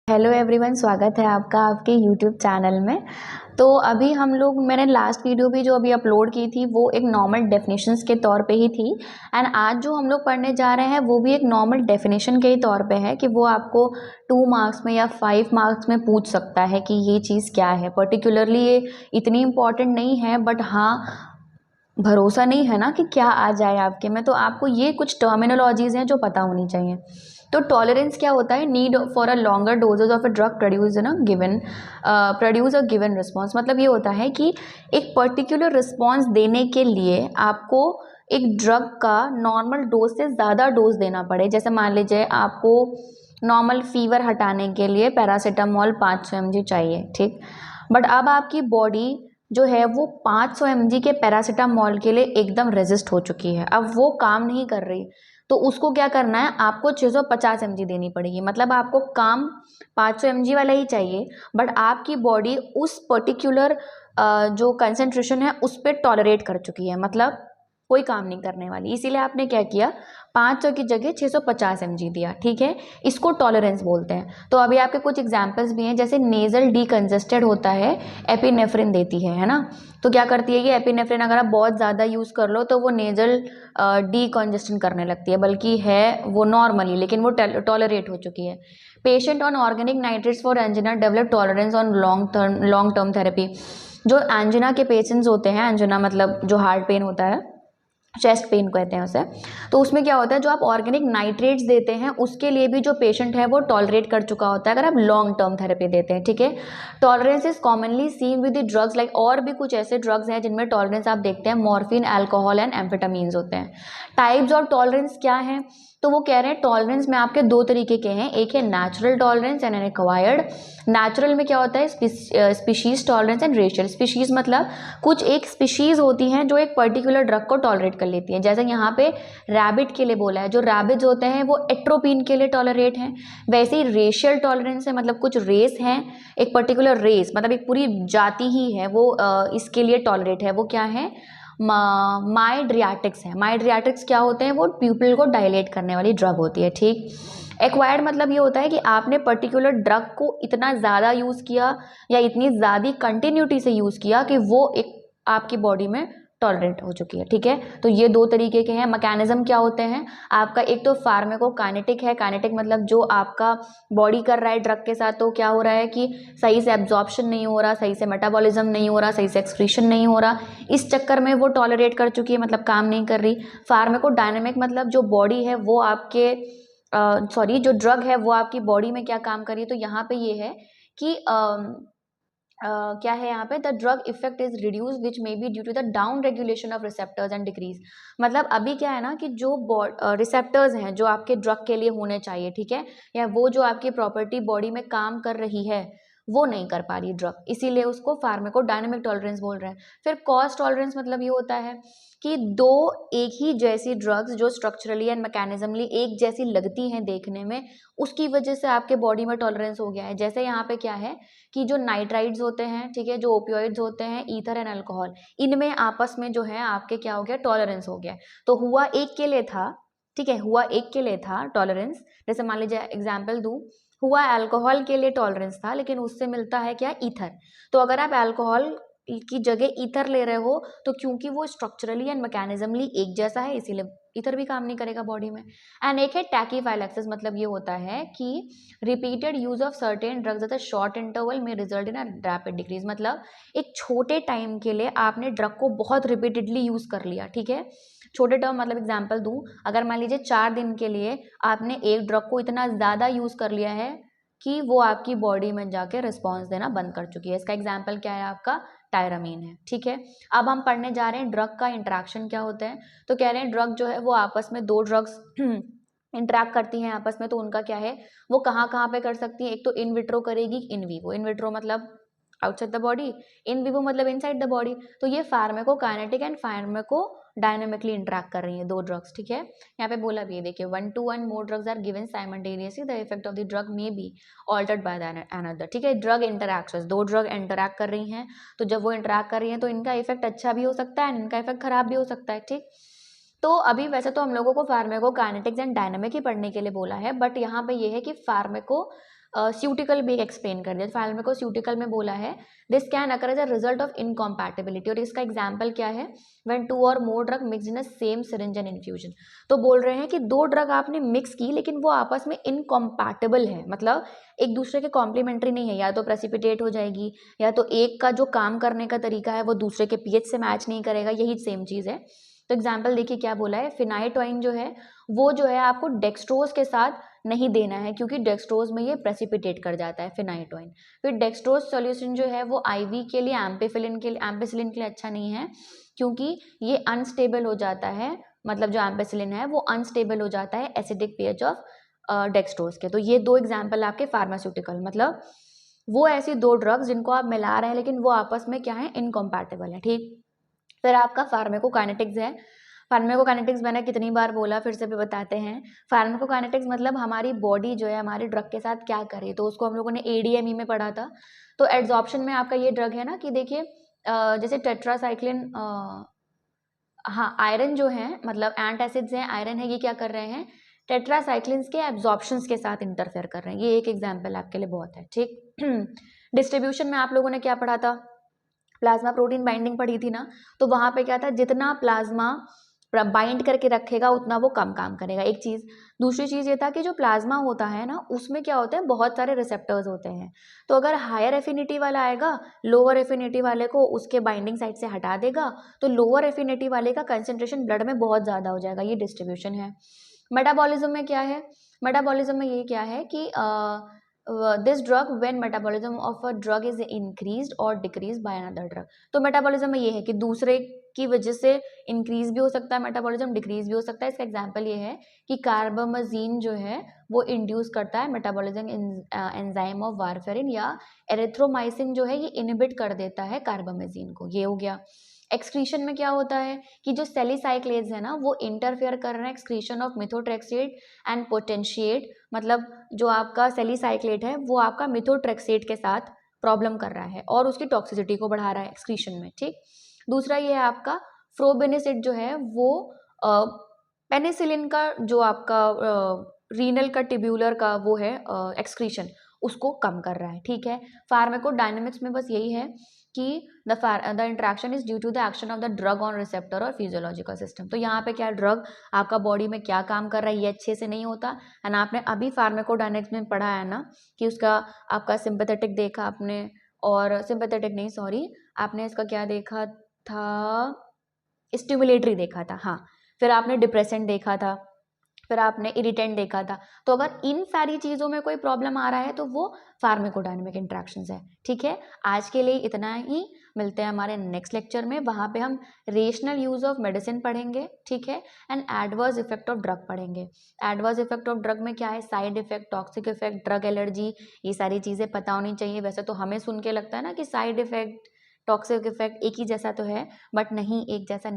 Hello everyone, स्वागत है आपका आपके यूट्यूब चैनल में। तो अभी हम लोग मैंने लास्ट वीडियो भी जो अभी अपलोड की थी वो एक नॉर्मल डेफिनेशंस के तौर पे ही थी। एंड आज जो हम लोग पढ़ने जा रहे हैं वो भी एक नॉर्मल डेफिनेशन के ही तौर पे है कि वो आपको 2 मार्क्स में या 5 मार्क्स में पूछ सकता है कि ये चीज़ क्या है। पर्टिकुलरली ये इतनी इम्पॉर्टेंट नहीं है, बट हाँ, भरोसा नहीं है ना कि क्या आ जाए आपके में, तो आपको ये कुछ टर्मिनोलॉजीज हैं जो पता होनी चाहिए। तो टॉलरेंस क्या होता है? Need for a longer doses of a drug produce in a given produce a given response. मतलब ये होता है कि एक पर्टिकुलर रिस्पॉन्स देने के लिए आपको एक ड्रग का नॉर्मल डोज से ज़्यादा डोज देना पड़े। जैसे मान लीजिए आपको नॉर्मल फीवर हटाने के लिए पैरासीटामोल 500 mg चाहिए, ठीक। बट अब आपकी बॉडी जो है वो 500 mg के पैरासीटामोल के लिए एकदम रेजिस्ट हो चुकी है, अब वो काम नहीं कर रही। तो उसको क्या करना है? आपको 650 mg देनी पड़ेगी। मतलब आपको काम 500 mg वाला ही चाहिए, बट आपकी बॉडी उस पर्टिकुलर जो कंसेंट्रेशन है उस पर टॉलरेट कर चुकी है, मतलब कोई काम नहीं करने वाली। इसीलिए आपने क्या किया? 500 की जगह 650 mg दिया, ठीक है। इसको टॉलरेंस बोलते हैं। तो अभी आपके कुछ एग्जांपल्स भी हैं, जैसे नेजल डीकंजेस्टेड होता है, एपिनेफ्रिन देती है ना। तो क्या करती है कि एपिनेफ्रिन अगर आप बहुत ज़्यादा यूज़ कर लो तो वो नेजल डीकंजेस्शन करने लगती है, बल्कि है वो नॉर्मली, लेकिन वो टॉलरेट हो चुकी है। Patient on organic nitrates for angina develop tolerance on long term therapy. जो एंजिना के पेशेंट्स होते हैं, एंजिना मतलब जो हार्ट पेन होता है, चेस्ट पेन कहते हैं उसे, तो उसमें क्या होता है, जो आप ऑर्गेनिक नाइट्रेट्स देते हैं उसके लिए भी जो पेशेंट है वो टॉलरेट कर चुका होता है अगर आप लॉन्ग टर्म थेरेपी देते हैं, ठीक है। Tolerance is commonly seen with the drugs like, और भी कुछ ऐसे ड्रग्स हैं जिनमें टॉलरेंस आप देखते हैं, मॉर्फिन, अल्कोहल एंड एम्फेटामीन्स होते हैं। टाइप्स ऑफ टॉलरेंस क्या है? तो वो कह रहे हैं टॉलरेंस में आपके दो तरीके के हैं, एक है natural tolerance and acquired. Natural में क्या होता है? Species tolerance and racial. Species मतलब कुछ एक स्पीशीज होती हैं जो एक पर्टिकुलर ड्रग को टॉलरेट कर लेती हैं। जैसे यहाँ पे रैबिट के लिए बोला है, जो रैबिट्स होते हैं वो एट्रोपिन के लिए टॉलरेट हैं। वैसे ही रेशियल टॉलरेंस है, मतलब कुछ रेस हैं, एक पर्टिकुलर रेस मतलब एक पूरी जाति ही है वो इसके लिए टॉलरेट है। वो क्या है? माइड्रियाटिक्स है। माइड्रियाटिक्स क्या होते हैं? वो प्यूपिल को डायलेट करने वाली ड्रग होती है, ठीक। एक्वायर्ड मतलब ये होता है कि आपने पर्टिकुलर ड्रग को इतना ज़्यादा यूज़ किया या इतनी ज़्यादा कंटिन्यूटी से यूज़ किया कि वो एक आपकी बॉडी में टॉलरेट हो चुकी है, ठीक है। तो ये दो तरीके के हैं। मैकेनिज्म क्या होते हैं आपका? एक तो फार्माकोकाइनेटिक है। काइनेटिक मतलब जो आपका बॉडी कर रहा है ड्रग के साथ, तो क्या हो रहा है कि सही से एब्जॉर्प्शन नहीं हो रहा, सही से मेटाबॉलिज्म नहीं हो रहा, सही से एक्सक्रीशन नहीं हो रहा, इस चक्कर में वो टॉलरेट कर चुकी है, मतलब काम नहीं कर रही। फार्माकोडायनेमिक मतलब जो बॉडी है वो आपके जो ड्रग है वो आपकी बॉडी में क्या काम कर रही है। तो यहाँ पे ये है कि क्या है यहाँ पे? The drug effect is reduce which may be due to the down regulation of receptors and decrease. मतलब अभी क्या है ना कि जो रिसेप्टर्स हैं जो आपके ड्रग के लिए होने चाहिए, ठीक है, या वो जो आपकी प्रॉपर्टी बॉडी में काम कर रही है वो नहीं कर पा रही ड्रग, इसीलिए उसको फार्माकोडायनामिक टॉलरेंस बोल रहे हैं। फिर कॉस्ट टॉलरेंस मतलब ये होता है कि दो एक ही जैसी ड्रग्स जो स्ट्रक्चरली एंड मैकेनिज्मली एक जैसी लगती हैं देखने में, उसकी वजह से आपके बॉडी में टॉलरेंस हो गया है। जैसे यहाँ पे क्या है कि जो नाइट्राइड्स होते हैं, ठीक है, जो ओपियोइड्स होते हैं, ईथर एंड अल्कोहल, इनमें आपस में जो है आपके क्या हो गया? टॉलरेंस हो गया। तो हुआ एक के लिए था, ठीक है, हुआ एक के लिए था टॉलरेंस। जैसे मान लीजिए एग्जाम्पल दूं, हुआ अल्कोहल के लिए टॉलरेंस था, लेकिन उससे मिलता है क्या? ईथर। तो अगर आप अल्कोहल की जगह ईथर ले रहे हो तो क्योंकि वो स्ट्रक्चरली एंड मैकेनिज्मली एक जैसा है, इसीलिए ईथर भी काम नहीं करेगा बॉडी में। एंड एक है टैकीफाइलैक्सिस, मतलब ये होता है कि repeated use of certain drugs at a short interval में result in a rapid decrease. मतलब एक छोटे टाइम के लिए आपने ड्रग को बहुत रिपीटेडली यूज कर लिया, ठीक है। छोटे टर्म मतलब एग्जांपल दूं, अगर मान लीजिए 4 दिन के लिए आपने एक ड्रग को इतना ज़्यादा यूज कर लिया है कि वो आपकी बॉडी में जाके रिस्पॉन्स देना बंद कर चुकी है। इसका एग्जाम्पल क्या है आपका? टायरामीन है, ठीक है। अब हम पढ़ने जा रहे हैं ड्रग का इंटरेक्शन क्या होता है। तो कह रहे हैं ड्रग जो है वो आपस में दो ड्रग्स इंटरैक्ट करती हैं आपस में, तो उनका क्या है? वो कहाँ कहाँ पे कर सकती हैं? एक तो इन विट्रो करेगी, इन विवो। इन विट्रो मतलब outside the body, in vivo मतलब इनसाइड द बॉडी। तो ये pharmacokinetic and pharmaco dynamically interact कर रही हैं दो ड्रग्स, ठीक है। यहाँ पे बोला भी है, देखिए, 1 to 1 more drugs are given simultaneously, the effect of the drug may be altered by the another, ठीक है। ड्रग इंटरैक्शंस, दो ड्रग इंटरैक्ट कर रही हैं, तो जब वो इंटरैक्ट कर रही हैं तो इनका इफेक्ट अच्छा भी हो सकता है, इनका इफेक्ट खराब भी हो सकता है, ठीक। तो अभी वैसे तो हम लोगों को फार्माकोकाइनेटिक्स एंड डायनामिक ही पढ़ने के लिए बोला है, बट यहाँ पे ये है कि फार्माको स्यूटिकल भी एक्सप्लेन कर दिया। फार्माकोस्यूटिकल में बोला है this can occur as a result of incompatibility, और इसका एग्जाम्पल क्या है, व्हेन 2 और more drug mix in a same syringe and infusion. तो बोल रहे हैं कि 2 ड्रग आपने मिक्स की लेकिन वो आपस में इनकॉम्पैटिबल है, मतलब एक दूसरे के कॉम्प्लीमेंट्री नहीं है, या तो प्रेसिपिटेट हो जाएगी, या तो एक का जो काम करने का तरीका है वो दूसरे के पीएच से मैच नहीं करेगा, यही सेम चीज़ है। तो एग्जाम्पल देखिए क्या बोला है, फिनाइटोइन जो है वो जो है आपको डेक्सट्रोज के साथ नहीं देना है, क्योंकि डेक्सट्रोज में ये प्रेसिपिटेट कर जाता है फिनाइटोइन। फिर डेक्सट्रोज सॉल्यूशन जो है वो आईवी के लिए, एम्पिसिलिन के लिए अच्छा नहीं है, क्योंकि ये अनस्टेबल हो जाता है, मतलब जो एम्पिसिलिन है वो अनस्टेबल हो जाता है एसिडिक पीएच ऑफ डेक्सट्रोज के। तो ये 2 एग्जाम्पल आपके फार्मास्यूटिकल, मतलब वो ऐसी 2 ड्रग्स जिनको आप मिला रहे हैं लेकिन वो आपस में क्या है, इनकॉम्पैटिबल है, ठीक। फिर आपका फार्माकोकाइनेटिक्स है। फार्माकोकाइनेटिक्स मैंने कितनी बार बोला, फिर से भी बताते हैं। फार्माकोकाइनेटिक्स मतलब हमारी बॉडी जो है हमारे ड्रग के साथ क्या करे, तो उसको हम लोगों ने एडीएमई में पढ़ा था। तो एड्जॉर्प्शन में आपका ये ड्रग है ना कि देखिए जैसे टेट्रासाइक्लिन, हाँ आयरन जो है, मतलब एंटासिड्स हैं, आयरन है, ये क्या कर रहे हैं, टेट्रासाइक्लिन्स के एब्जॉर्प्शंस के साथ इंटरफेयर कर रहे हैं। ये एक एग्जाम्पल आपके लिए बहुत है, ठीक। डिस्ट्रीब्यूशन में आप लोगों ने क्या पढ़ा था, प्लाज्मा प्रोटीन बाइंडिंग पढ़ी थी ना, तो वहाँ पे क्या था, जितना प्लाज्मा बाइंड करके रखेगा उतना वो कम काम करेगा, एक चीज़। दूसरी चीज़ ये था कि जो प्लाज्मा होता है ना उसमें क्या होते हैं, बहुत सारे रिसेप्टर्स होते हैं, तो अगर हायर एफिनिटी वाला आएगा लोअर एफिनिटी वाले को उसके बाइंडिंग साइट से हटा देगा, तो लोअर एफिनिटी वाले का कंसेंट्रेशन ब्लड में बहुत ज़्यादा हो जाएगा, ये डिस्ट्रीब्यूशन है। मेटाबॉलिज्म में क्या है, मेटाबॉलिज्म में ये क्या है कि this drug when metabolism of a drug is increased और डिक्रीज बाय अनदर ड्रग। तो मेटाबॉलिज्म में ये है कि दूसरे की वजह से इंक्रीज भी हो सकता है मेटाबॉलिज्म, डिक्रीज भी हो सकता है। इसका एग्जांपल ये है कि कार्बामेजीन जो है वो इंड्यूस करता है मेटाबॉलिज्म एंजाइम ऑफ वारफेरिन, या एरिथ्रोमाइसिन जो है ये इनहिबिट कर देता है कार्बामेजीन को, ये हो गया। एक्सक्रीशन में क्या होता है कि जो सेलिसाइक्लेज है ना वो इंटरफेयर कर रहे हैं excretion of methotrexate and potentiate, मतलब जो आपका सेलिसाइक्लेट है वो आपका मिथोट्रेक्सेट के साथ प्रॉब्लम कर रहा है और उसकी टॉक्सिसिटी को बढ़ा रहा है एक्सक्रीशन में, ठीक। दूसरा ये है आपका फ्रोबेनिसिड जो है वो पेनिसिलिन का जो आपका रीनल का टिब्यूलर का वो है एक्सक्रीशन, उसको कम कर रहा है, ठीक है। फार्माकोडायनेमिक्स में बस यही है कि the interaction is due to the action of the drug on receptor और फिजियोलॉजिकल सिस्टम। तो यहाँ पे क्या ड्रग आपका बॉडी में क्या काम कर रहा है ये अच्छे से नहीं होता, एंड आपने अभी फार्माकोडायनेमिक्स में पढ़ा है ना कि उसका आपका सिंपैथेटिक देखा आपने, और सिंपैथेटिक नहीं सॉरी, आपने इसका क्या देखा था, स्टिमुलेटरी देखा था, हाँ। फिर आपने डिप्रेसेंट देखा था, फिर आपने इरिटेंट देखा था। तो अगर इन सारी चीज़ों में कोई प्रॉब्लम आ रहा है तो वो फार्माकोडायनेमिक इंट्रैक्शंस है, ठीक है। आज के लिए इतना ही, मिलते हैं हमारे नेक्स्ट लेक्चर में, वहाँ पे हम रेशनल यूज़ ऑफ मेडिसिन पढ़ेंगे, ठीक है, and adverse effect of drug पढ़ेंगे। एडवर्स इफेक्ट ऑफ ड्रग में क्या है, side effect, toxic effect, drug allergy, ये सारी चीज़ें पता होनी चाहिए। वैसे तो हमें सुन के लगता है ना कि साइड इफेक्ट, टॉक्सिक इफेक्ट एक ही जैसा तो है, बट नहीं, एक जैसा